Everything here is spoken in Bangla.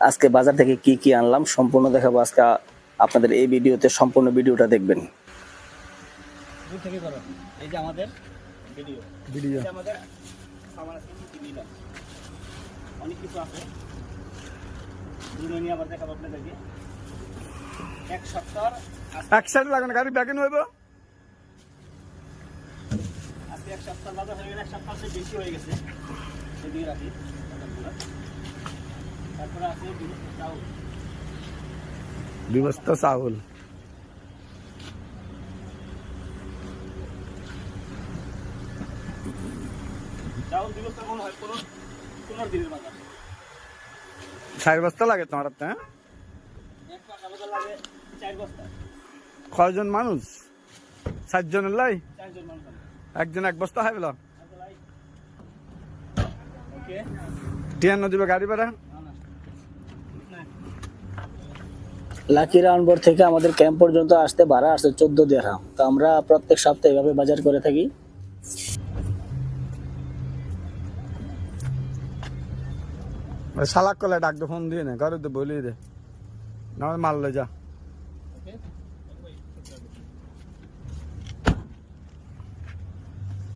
আজকে বাজার থেকে কি কি আনলাম সম্পূর্ণ দেখাবো আজকে আপনাদের এই ভিডিওতে। সম্পূর্ণ ভিডিওটা দেখবেন। দূর থেকে করো। এই যে আমাদের ভিডিও এই যে আমাদের সামান আছে কি নিলাম, অনেক কিছু আছে। দুটো নিয়ে আবার দেখাবো আপনাদেরকে। এক সপ্তাহ এক সাইড লাগানো গাড়ি ব্যাকিং হইব। আজকে এক সপ্তাহ বাজার হয়ে গেলে এক সপ্তাহ বেশি হয়ে গেছে। সেদিকে রাখি। তারপরে আছে চাউল, 2 বস্তা চাউল। চাউল 2 বস্তা কোন হয় কোন 15 দিনের বাজার। 4 বস্তা লাগে তোমার হাতে? হ্যাঁ, এক পাকা বাজার লাগে 4 বস্তা। কয়জন মানুষ? 7 জনের লাই? 4 জন মানুষ। একজন 1 বস্তা হয় বলো। ওকে, টিয়ান্ন দিবে গাড়ি ভাড়া। লাকি রাউন্ডবোর থেকে আমাদের ক্যাম্প পর্যন্ত আসতে ভাড়া আসছে 14 দিরহাম। তো আমরা প্রত্যেক সপ্তাহে এভাবে বাজার করে থাকি। শালাক করলে ডাক দে, ফোন দিয়ে নে, ঘরে তো বলি দে, না মাল লই যা। ওকে।